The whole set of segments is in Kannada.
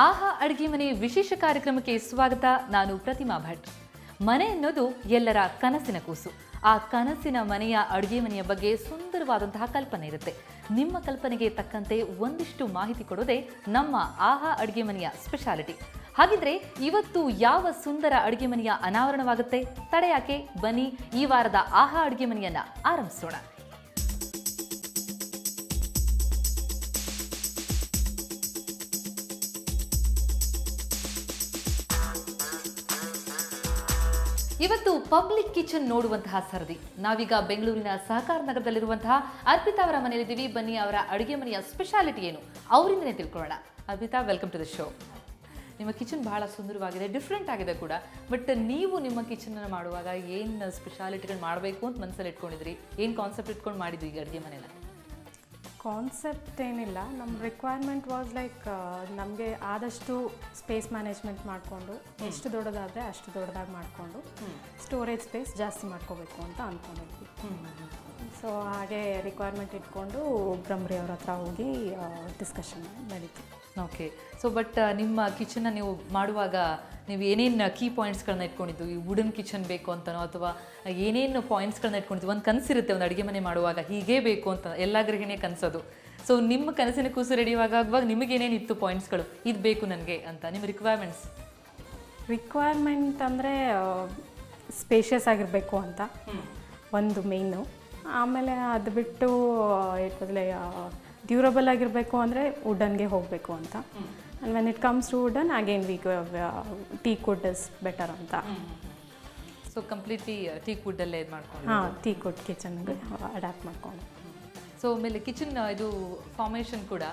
ಆಹಾ ಅಡುಗೆ ಮನೆ ವಿಶೇಷ ಕಾರ್ಯಕ್ರಮಕ್ಕೆ ಸ್ವಾಗತ. ನಾನು ಪ್ರತಿಮಾ ಭಟ್. ಮನೆ ಅನ್ನೋದು ಎಲ್ಲರ ಕನಸಿನ ಕೂಸು. ಆ ಕನಸಿನ ಮನೆಯ ಅಡುಗೆ ಮನೆಯ ಬಗ್ಗೆ ಸುಂದರವಾದಂತಹ ಕಲ್ಪನೆ ಇರುತ್ತೆ. ನಿಮ್ಮ ಕಲ್ಪನೆಗೆ ತಕ್ಕಂತೆ ಒಂದಿಷ್ಟು ಮಾಹಿತಿ ಕೊಡೋದೇ ನಮ್ಮ ಆಹಾ ಅಡುಗೆ ಮನೆಯ ಸ್ಪೆಷಾಲಿಟಿ. ಹಾಗಿದ್ರೆ ಇವತ್ತು ಯಾವ ಸುಂದರ ಅಡುಗೆ ಮನೆಯ ಅನಾವರಣವಾಗುತ್ತೆ? ತಡೆ ಯಾಕೆ, ಬನ್ನಿ ಈ ವಾರದ ಆಹಾ ಅಡುಗೆ ಮನೆಯನ್ನ ಆರಂಭಿಸೋಣ. ಇವತ್ತು ಪಬ್ಲಿಕ್ ಕಿಚನ್ ನೋಡುವಂತಹ ಸರದಿ. ನಾವೀಗ ಬೆಂಗಳೂರಿನ ಸಹಕಾರ ನಗರದಲ್ಲಿರುವಂತಹ ಅರ್ಪಿತಾ ಅವರ ಮನೆಯಲ್ಲಿದ್ದೀವಿ. ಬನ್ನಿ ಅವರ ಅಡುಗೆ ಮನೆಯ ಸ್ಪೆಷಾಲಿಟಿ ಏನು ಅವರಿಂದನೇ ತಿಳ್ಕೊಳ್ಳೋಣ. Arpita, welcome to the show. ನಿಮ್ಮ ಕಿಚನ್ ಬಹಳ ಸುಂದರವಾಗಿದೆ, ಡಿಫ್ರೆಂಟ್ ಆಗಿದೆ ಕೂಡ. ಬಟ್ ನೀವು ನಿಮ್ಮ ಕಿಚನ್ ಮಾಡುವಾಗ ಏನು ಸ್ಪೆಷಾಲಿಟಿಗಳು ಮಾಡಬೇಕು ಅಂತ ಮನಸ್ಸಲ್ಲಿ ಇಟ್ಕೊಂಡಿದ್ರಿ? ಏನು ಕಾನ್ಸೆಪ್ಟ್ ಇಟ್ಕೊಂಡು ಮಾಡಿದ್ವಿ ಈ ಅಡುಗೆ ಮನೆನ? ಕಾನ್ಸೆಪ್ಟ್ ಏನಿಲ್ಲ, ನಮ್ಮ ರಿಕ್ವೈರ್ಮೆಂಟ್ ವಾಸ್ ಲೈಕ್ ನಮಗೆ ಆದಷ್ಟು ಸ್ಪೇಸ್ ಮ್ಯಾನೇಜ್ಮೆಂಟ್ ಮಾಡಿಕೊಂಡು ಎಷ್ಟು ದೊಡ್ಡದಾದರೆ ಅಷ್ಟು ದೊಡ್ಡದಾಗಿ ಮಾಡಿಕೊಂಡು ಸ್ಟೋರೇಜ್ ಸ್ಪೇಸ್ ಜಾಸ್ತಿ ಮಾಡ್ಕೋಬೇಕು ಅಂತ ಅಂದ್ಕೊಂಡಿದ್ವಿ. ಸೊ ಹಾಗೆ ರಿಕ್ವೈರ್ಮೆಂಟ್ ಇಟ್ಕೊಂಡು ಬ್ರಹ್ಮರಿ ಅವ್ರ ಹತ್ರ ಹೋಗಿ ಡಿಸ್ಕಷನ್ ನಡೀತು. ಓಕೆ. ಸೊ ಬಟ್ ನಿಮ್ಮ ಕಿಚನ್ನ ನೀವು ಮಾಡುವಾಗ ನೀವು ಏನೇನು ಕೀ ಪಾಯಿಂಟ್ಸ್ಗಳನ್ನ ಇಟ್ಕೊಂಡಿದ್ದು? ಈ ವುಡನ್ ಕಿಚನ್ ಬೇಕು ಅಂತನೋ ಅಥವಾ ಏನೇನು ಪಾಯಿಂಟ್ಸ್ಗಳನ್ನ ಇಟ್ಕೊಂಡಿದ್ದು? ಒಂದು ಕನಸಿರುತ್ತೆ ಒಂದು ಅಡುಗೆ ಮನೆ ಮಾಡುವಾಗ, ಹೀಗೇ ಬೇಕು ಅಂತ ಎಲ್ಲ ಗೃಹಿಣಿಯ ಕನಸೋದು. ಸೊ ನಿಮ್ಮ ಕನಸಿನ ಕೂಸು ರೆಡಿಯಾಗುವಾಗ ನಿಮಗೇನೇನಿತ್ತು ಪಾಯಿಂಟ್ಸ್ಗಳು, ಇದು ಬೇಕು ನನಗೆ ಅಂತ ನಿಮ್ಮ ರಿಕ್ವೈರ್ಮೆಂಟ್ ಅಂದರೆ ಸ್ಪೇಷಿಯಸ್ ಆಗಿರಬೇಕು ಅಂತ ಒಂದು ಮೇಯ್ನು. ಆಮೇಲೆ ಅದು ಬಿಟ್ಟು ಡ್ಯೂರಬಲ್ ಆಗಿರಬೇಕು ಅಂದರೆ ವುಡನ್ಗೆ ಹೋಗಬೇಕು ಅಂತ. And when it comes to wooden again teak wood is better ಅಂತ. ಸೊ ಕಂಪ್ಲೀಟ್ಲಿ ಟೀಕ್ ವುಡ್ಡಲ್ಲೇ ಇದು ಮಾಡ್ಕೊಂಡು? ಹಾಂ, ಟೀಕ್ ವುಡ್ ಕಿಚನ್ಗೆ ಅಡ್ಯಾಪ್ಟ್ ಮಾಡ್ಕೊಂಡು. ಸೊ ಆಮೇಲೆ ಕಿಚನ್ ಇದು ಫಾರ್ಮೇಷನ್ ಕೂಡ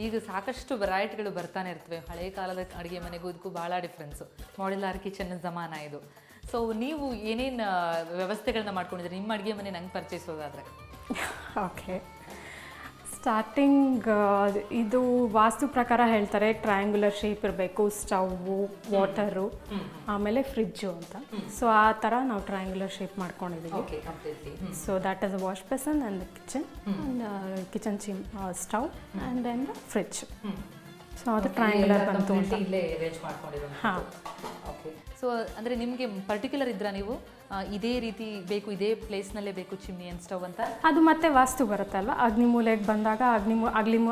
ಈಗ ಸಾಕಷ್ಟು ವೆರೈಟಿಗಳು ಬರ್ತಾನೆ ಇರ್ತವೆ. ಹಳೆಯ ಕಾಲದ ಅಡುಗೆ ಮನೆಗೂ ಇದಕ್ಕೂ ಭಾಳ ಡಿಫ್ರೆನ್ಸು. ಮಾಡ್ಯುಲರ್ ಕಿಚನ್ ಜಮಾನ ಇದು. ಸೊ ನೀವು ಏನೇನು ವ್ಯವಸ್ಥೆಗಳನ್ನ ಮಾಡ್ಕೊಂಡಿದ್ದೀರಿ ನಿಮ್ಮ ಅಡುಗೆ ಮನೆ ನಂಗೆ ಪರಿಚಯಿಸೋದಾದರೆ? ಓಕೆ, ಸ್ಟಾರ್ಟಿಂಗ್ ಇದು ವಾಸ್ತು ಪ್ರಕಾರ ಹೇಳ್ತಾರೆ ಟ್ರಯಾಂಗ್ಯುಲರ್ ಶೇಪ್ ಇರಬೇಕು, ಸ್ಟವ್ವು, ವಾಟರು, ಆಮೇಲೆ ಫ್ರಿಜ್ಜು ಅಂತ. ಸೊ ಆ ಥರ ನಾವು ಟ್ರಯಾಂಗ್ಯುಲರ್ ಶೇಪ್ ಮಾಡ್ಕೊಂಡಿದ್ದೀವಿ. So that is wash basin and kitchen kitchen stove and then the fridge. So ಅದು ಟ್ರಯಾಂಗ್ಯುಲರ್ ಬಂತು ಅಂತ. ಹಾಂ. ಓಕೆ. ಸೊ ಅಂದರೆ ನಿಮಗೆ ಪರ್ಟಿಕ್ಯುಲರ್ ಇದ್ರಾ ನೀವು ಇದೇ ರೀತಿ ಬೇಕು, ಇದೇ ಪ್ಲೇಸ್ನಲ್ಲೇ ಬೇಕು ಚಿಮ್ನಿ ಆ್ಯಂಡ್ ಸ್ಟವ್ ಅಂತ? ಅದು ಮತ್ತೆ ವಾಸ್ತು ಬರುತ್ತಲ್ವ, ಅಗ್ನಿಮೂಲೆಗೆ ಬಂದಾಗ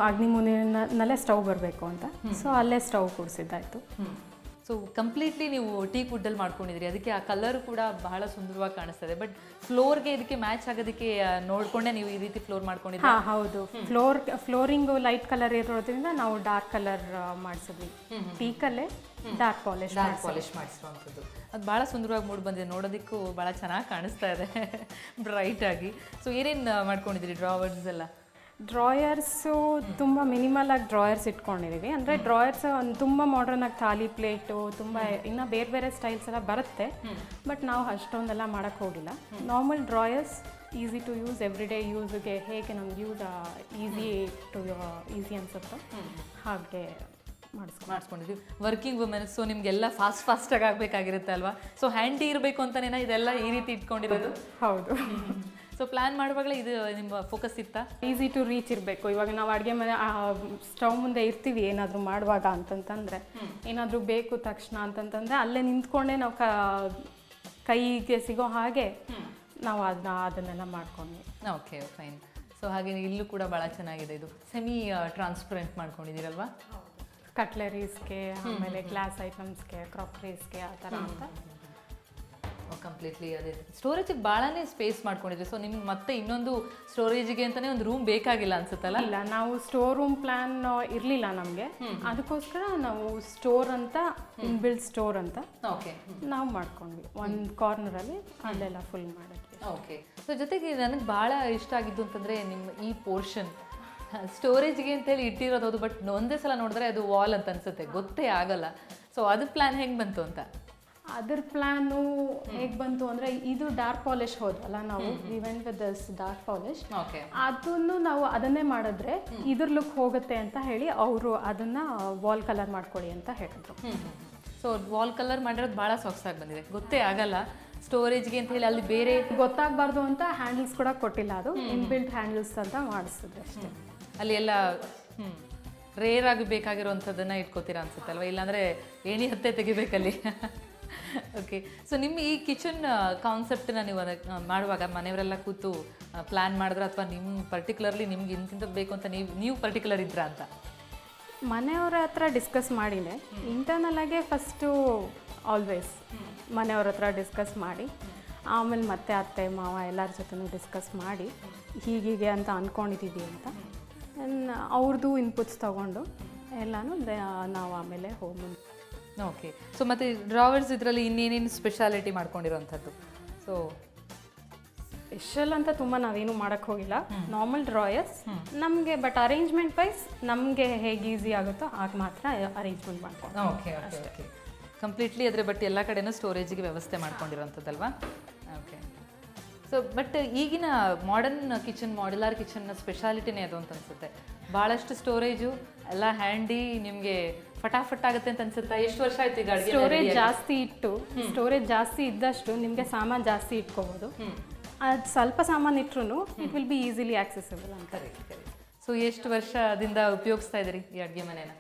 ಅಗ್ನಿಮೂಲೆನಲ್ಲೇ ಸ್ಟವ್ ಬರಬೇಕು ಅಂತ. ಸೊ ಅಲ್ಲೇ ಸ್ಟವ್ ಕೂಡಿಸಿದ್ದಾಯಿತು. ಸೊ ಕಂಪ್ಲೀಟ್ಲಿ ನೀವು ಟೀಕ್ ವುಡ್ಡಲ್ಲಿ ಮಾಡ್ಕೊಂಡಿದ್ರಿ, ಅದಕ್ಕೆ ಆ ಕಲರ್ ಕೂಡ ಬಹಳ ಸುಂದರವಾಗಿ ಕಾಣಿಸ್ತದೆ. ಬಟ್ ಫ್ಲೋರ್ಗೆ ಇದಕ್ಕೆ ಮ್ಯಾಚ್ ಆಗೋದಕ್ಕೆ ನೋಡಿಕೊಂಡೆ ನೀವು ಈ ರೀತಿ ಫ್ಲೋರ್ ಮಾಡ್ಕೊಂಡಿದ್ರಿ? ಹಾಂ, ಹೌದು. ಫ್ಲೋರಿಂಗು ಲೈಟ್ ಕಲರ್ ಇರೋದ್ರಿಂದ ನಾವು ಡಾರ್ಕ್ ಕಲರ್ ಮಾಡಿಸಿದ್ವಿ. ಟೀಕಲ್ಲೇ ಡಾರ್ಕ್ ಪಾಲಿಶ್ ಮಾಡಿಸುವಂಥದ್ದು. ಅದು ಭಾಳ ಸುಂದರವಾಗಿ ಮೂಡಿ ಬಂದಿದೆ, ನೋಡೋದಕ್ಕೂ ಭಾಳ ಚೆನ್ನಾಗಿ ಕಾಣಿಸ್ತಾ ಇದೆ ಬ್ರೈಟ್ ಆಗಿ. ಸೊ ಏನೇನು ಮಾಡ್ಕೊಂಡಿದ್ದೀರಿ? ಡ್ರಾವರ್ಸ್ ಎಲ್ಲ? ಡ್ರಾಯರ್ಸು ತುಂಬ ಮಿನಿಮಲ್ ಆಗಿ ಡ್ರಾಯರ್ಸ್ ಇಟ್ಕೊಂಡಿದ್ದೀವಿ. ಅಂದರೆ ಡ್ರಾಯರ್ಸ್ ಒಂದು ತುಂಬ ಮಾಡರ್ನ್ ಆಗಿ ಥಾಲಿ ಪ್ಲೇಟು ತುಂಬ ಇನ್ನೂ ಬೇರೆ ಬೇರೆ ಸ್ಟೈಲ್ಸ್ ಎಲ್ಲ ಬರುತ್ತೆ. ಬಟ್ ನಾವು ಅಷ್ಟೊಂದೆಲ್ಲ ಮಾಡೋಕ್ಕೆ ಹೋಗಿಲ್ಲ. Normal drawers, easy to use, every day ಯೂಸ್ಗೆ ಹೇಗೆ ನಮ್ಗೆ ಈಸಿ ಅನ್ಸುತ್ತೋ ಹಾಗೆ ಮಾಡಿಸ್ಕೊಂಡಿದ್ವಿ. ವರ್ಕಿಂಗ್ ವುಮೆನ್, ಸೊ ನಿಮಗೆಲ್ಲ ಫಾಸ್ಟಾಗಿ ಆಗಬೇಕಾಗಿರುತ್ತೆ ಅಲ್ವಾ? ಸೊ ಹ್ಯಾಂಡಿ ಇರಬೇಕು ಅಂತನೇನ ಇದೆಲ್ಲ ಈ ರೀತಿ ಇಟ್ಕೊಂಡಿರೋದು? ಹೌದು. ಸೊ ಪ್ಲ್ಯಾನ್ ಮಾಡುವಾಗಲೇ ಇದು ನಿಮ್ಮ ಫೋಕಸ್ ಇತ್ತಾ? ಈಸಿ ಟು ರೀಚ್ ಇರಬೇಕು. ಇವಾಗ ನಾವು ಅಡುಗೆ ಮನೆ ಸ್ಟವ್ ಮುಂದೆ ಇರ್ತೀವಿ ಏನಾದರೂ ಮಾಡುವಾಗ ಅಂತಂತಂದರೆ, ಏನಾದರೂ ಬೇಕು ತಕ್ಷಣ ಅಂತಂತಂದರೆ ಅಲ್ಲೇ ನಿಂತ್ಕೊಂಡೇ ನಾವು ಕೈಗೆ ಸಿಗೋ ಹಾಗೆ ನಾವು ಅದನ್ನೆಲ್ಲ ಮಾಡ್ಕೊಂಡ್ವಿ. Okay, fine. ಸೊ ಹಾಗೆ ಇಲ್ಲೂ ಕೂಡ ಭಾಳ ಚೆನ್ನಾಗಿದೆ. ಇದು ಸೆಮಿ ಟ್ರಾನ್ಸ್ಪರೆಂಟ್ ಮಾಡ್ಕೊಂಡಿದ್ದೀರಲ್ವಾ? ಕಟ್ಲರೀಸ್ಗೆ, ಆಮೇಲೆ ಗ್ಲಾಸ್ ಐಟಮ್ಸ್ಗೆ, ಕ್ರಾಕರೀಸ್ಗೆ ಆ ಥರ ಅಂತ ಕಂಪ್ಲೀಟ್ಲಿ ಅದೇ. ಸ್ಟೋರೇಜಿಗೆ ಭಾಳನೇ ಸ್ಪೇಸ್ ಮಾಡ್ಕೊಂಡಿದ್ವಿ. ಸೊ ನಿಮ್ಗೆ ಮತ್ತೆ ಇನ್ನೊಂದು ಸ್ಟೋರೇಜಿಗೆ ಅಂತಲೇ ಒಂದು ರೂಮ್ ಬೇಕಾಗಿಲ್ಲ ಅನ್ಸುತ್ತಲ್ಲ? ಇಲ್ಲ, ನಾವು ಸ್ಟೋರ್ ರೂಮ್ ಪ್ಲ್ಯಾನ್ ಇರಲಿಲ್ಲ ನಮಗೆ. ಅದಕ್ಕೋಸ್ಕರ ನಾವು ಸ್ಟೋರ್ ಅಂತ, ಇನ್ಬಿಲ್ಟ್ ಸ್ಟೋರ್ ಅಂತ ಓಕೆ ನಾವು ಮಾಡ್ಕೊಂಡ್ವಿ. ಒಂದು ಕಾರ್ನರಲ್ಲಿ ಅಲ್ಲೆಲ್ಲ ಫುಲ್ ಮಾಡಿದ್ವಿ. ಓಕೆ. ಸೊ ಜೊತೆಗೆ ನನಗೆ ಭಾಳ ಇಷ್ಟ ಆಗಿದ್ದು ಅಂತಂದರೆ ನಿಮ್ಮ ಈ ಪೋರ್ಷನ್ ಸ್ಟೋರೇಜ್ಗೆ ಅಂತೇಳಿ ಇಟ್ಟಿರೋದು ಹೌದು, ಬಟ್ ಒಂದೇ ಸಲ ನೋಡಿದ್ರೆ ಅದು ವಾಲ್ ಅಂತ ಅನ್ಸುತ್ತೆ, ಗೊತ್ತೇ ಆಗಲ್ಲ. ಸೊ ಅದು ಪ್ಲ್ಯಾನ್ ಹೆಂಗೆ ಬಂತು ಅಂತ? ಅದ್ರ ಪ್ಲ್ಯಾನು ಹೇಗೆ ಬಂತು ಅಂದರೆ, ಇದು ಡಾರ್ಕ್ ಪಾಲಿಶ್ ಹೋದಲ್ಲ ನಾವು, event with this dark polish, ಅದನ್ನು ನಾವು ಅದನ್ನೇ ಮಾಡಿದ್ರೆ ಇದ್ರ ಲುಕ್ ಹೋಗುತ್ತೆ ಅಂತ ಹೇಳಿ ಅವರು ಅದನ್ನು ವಾಲ್ ಕಲರ್ ಮಾಡ್ಕೊಳ್ಳಿ ಅಂತ ಹೇಳಿದ್ರು. ಸೊ ವಾಲ್ ಕಲರ್ ಮಾಡಿರೋದು ಭಾಳ ಸೊಗಸಾಗಿ ಬಂದಿದೆ, ಗೊತ್ತೇ ಆಗಲ್ಲ ಸ್ಟೋರೇಜ್ಗೆ ಅಂತ ಹೇಳಿ. ಅಲ್ಲಿ ಬೇರೆ ಗೊತ್ತಾಗಬಾರ್ದು ಅಂತ ಹ್ಯಾಂಡಲ್ಸ್ ಕೂಡ ಕೊಟ್ಟಿಲ್ಲ, ಅದು ಇನ್ಬಿಲ್ಟ್ ಹ್ಯಾಂಡಲ್ಸ್ ಅಂತ ಮಾಡಿಸಿದ್ರು ಅಷ್ಟೇ. ಅಲ್ಲಿ ಎಲ್ಲ ರೇರ್ ಆಗಿ ಬೇಕಾಗಿರುವಂಥದ್ದನ್ನು ಇಟ್ಕೋತೀರಾ ಅನ್ಸುತ್ತೆ ಅಲ್ವಾ, ಇಲ್ಲಾಂದರೆ ಏಣಿ ಹತ್ತೆ ತೆಗಿಬೇಕಲ್ಲಿ. ಓಕೆ, ಸೊ ನಿಮ್ಮ ಈ ಕಿಚನ್ ಕಾನ್ಸೆಪ್ಟನ್ನ ನೀವು ಮಾಡುವಾಗ ಮನೆಯವರೆಲ್ಲ ಕೂತು ಪ್ಲ್ಯಾನ್ ಮಾಡಿದ್ರೆ, ಅಥವಾ ನಿಮ್ಮ ಪರ್ಟಿಕ್ಯುಲರ್ಲಿ ನಿಮ್ಗೆ ಇಂತಿಂಥದ್ದು ಬೇಕು ಅಂತ ನೀವು ಪರ್ಟಿಕ್ಯುಲರ್ ಇದ್ರಾ ಅಂತ? ಮನೆಯವ್ರ ಹತ್ರ ಡಿಸ್ಕಸ್ ಮಾಡಿದೆ. ಇಂಟರ್ನಲ್ಲಾಗೆ ಫಸ್ಟು ಆಲ್ವೇಸ್ ಮನೆಯವ್ರ ಹತ್ರ ಡಿಸ್ಕಸ್ ಮಾಡಿ, ಆಮೇಲೆ ಮತ್ತೆ ಅತ್ತೆ ಮಾವ ಎಲ್ಲರ ಜೊತೆನೂ ಡಿಸ್ಕಸ್ ಮಾಡಿ ಹೀಗೀಗೆ ಅಂತ ಅಂದ್ಕೊಂಡಿದ್ದೀವಿ ಅಂತ ಅವ್ರದ್ದು ಇನ್ಪುಟ್ಸ್ ತೊಗೊಂಡು ಎಲ್ಲನೂ ನಾವು ಆಮೇಲೆ ಹೋಗಿ. ಓಕೆ, ಸೊ ಮತ್ತು ಡ್ರಾವರ್ಸ್ ಇದರಲ್ಲಿ ಇನ್ನೇನೇನು ಸ್ಪೆಷಾಲಿಟಿ ಮಾಡ್ಕೊಂಡಿರೋವಂಥದ್ದು? ಸೊ ಸ್ಪೆಷಲ್ ಅಂತ ತುಂಬ ನಾವೇನು ಮಾಡೋಕ್ಕೆ ಹೋಗಿಲ್ಲ, ನಾರ್ಮಲ್ ಡ್ರಾಯರ್ಸ್ ನಮಗೆ, ಬಟ್ ಅರೇಂಜ್ಮೆಂಟ್ ವೈಸ್ ನಮಗೆ ಹೇಗೆ ಈಸಿ ಆಗುತ್ತೋ ಆಗ ಮಾತ್ರ ಅರೇಂಜ್ಮೆಂಟ್ ಮಾಡ್ಕೊಂಡು. ಓಕೆ ಓಕೆ ಓಕೆ, ಕಂಪ್ಲೀಟ್ಲಿ ಆದರೆ ಬಟ್ ಎಲ್ಲ ಕಡೆನೂ ಸ್ಟೋರೇಜಿಗೆ ವ್ಯವಸ್ಥೆ ಮಾಡ್ಕೊಂಡಿರೋಂಥದ್ದಲ್ವಾ? ಓಕೆ, ಸೊ ಬಟ್ ಈಗಿನ ಮಾಡರ್ನ್ ಕಿಚನ್, ಮಾಡ್ಯುಲರ್ ಕಿಚನ್ನ ಸ್ಪೆಷಾಲಿಟಿನೇ ಅದು ಅಂತ ಅನಿಸುತ್ತೆ. ಭಾಳಷ್ಟು ಸ್ಟೋರೇಜು ಎಲ್ಲ ಹ್ಯಾಂಡಿ, ನಿಮಗೆ ಫಟಾಫಟ್ ಆಗುತ್ತೆ ಅಂತ ಅನ್ಸುತ್ತಾ? ಎಷ್ಟು ವರ್ಷ ಆಯ್ತು ಈಗ ಅಡುಗೆ? ಸ್ಟೋರೇಜ್ ಜಾಸ್ತಿ ಇದ್ದಷ್ಟು ನಿಮಗೆ ಸಾಮಾನು ಜಾಸ್ತಿ ಇಟ್ಕೋಬೋದು. ಅದು ಸ್ವಲ್ಪ ಸಾಮಾನು ಇಟ್ರು it will be easily accessible ಅಂತ. ಸೊ ಎಷ್ಟು ವರ್ಷದಿಂದ ಉಪಯೋಗಿಸ್ತಾ ಇದ್ದೀರಿ ಈ ಅಡುಗೆ ಮನೆನ?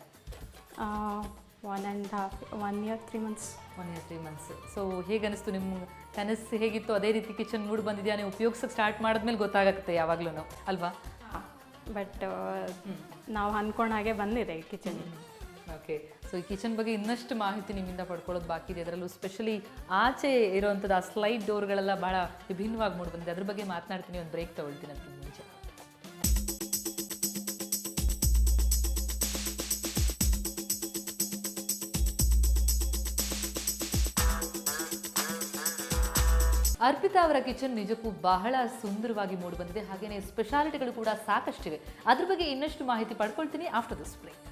1 year 3 months. 1 year 3 months. So ಹೇಗೆ ಅನಿಸ್ತು? ನಿಮ್ಮ ಕನಸು ಹೇಗಿತ್ತು ಅದೇ ರೀತಿ ಕಿಚನ್ ಮೂಡ್ ಬಂದಿದೆಯಾ? ನೀವು ಉಪಯೋಗಿಸೋಕೆ ಸ್ಟಾರ್ಟ್ ಮಾಡಿದ್ಮೇಲೆ ಗೊತ್ತಾಗುತ್ತೆ ಯಾವಾಗಲೂ ಅಲ್ವಾ? ಬಟ್ ನಾವು ಅಂದ್ಕೊಂಡಾಗೆ ಬಂದಿದೆ ಈ ಕಿಚನ್. ಓಕೆ, ಸೊ ಈ ಕಿಚನ್ ಬಗ್ಗೆ ಇನ್ನಷ್ಟು ಮಾಹಿತಿ ನಿಮ್ಮಿಂದ ಪಡ್ಕೊಳ್ಳೋದು ಬಾಕಿ ಇದೆ. ಅದರಲ್ಲೂ ಸ್ಪೆಷಲಿ ಆಚೆ ಇರೋವಂಥದ್ದು ಆ ಸ್ಲೈಡ್ ಡೋರ್ಗಳೆಲ್ಲ ಭಾಳ ವಿಭಿನ್ನವಾಗಿ ಮೂಡಿ ಬಂದಿದೆ. ಅದ್ರ ಬಗ್ಗೆ ಮಾತನಾಡ್ತೀನಿ, ಒಂದು ಬ್ರೇಕ್ ತೊಗೊಳ್ತೀನಿ ಅದಕ್ಕೆ ಮುಂಚೆ. ಅರ್ಪಿತಾ ಅವರ ಕಿಚನ್ ನಿಜಕ್ಕೂ ಬಹಳ ಸುಂದರವಾಗಿ ಮೂಡಿ ಬಂದಿದೆ. ಹಾಗೆಯೇ ಸ್ಪೆಷಾಲಿಟಿಗಳು ಕೂಡ ಸಾಕಷ್ಟಿವೆ. ಅದ್ರ ಬಗ್ಗೆ ಇನ್ನಷ್ಟು ಮಾಹಿತಿ ಪಡ್ಕೊಳ್ತೀನಿ ಆಫ್ಟರ್ ದಿಸ್ ಬ್ರೇಕ್.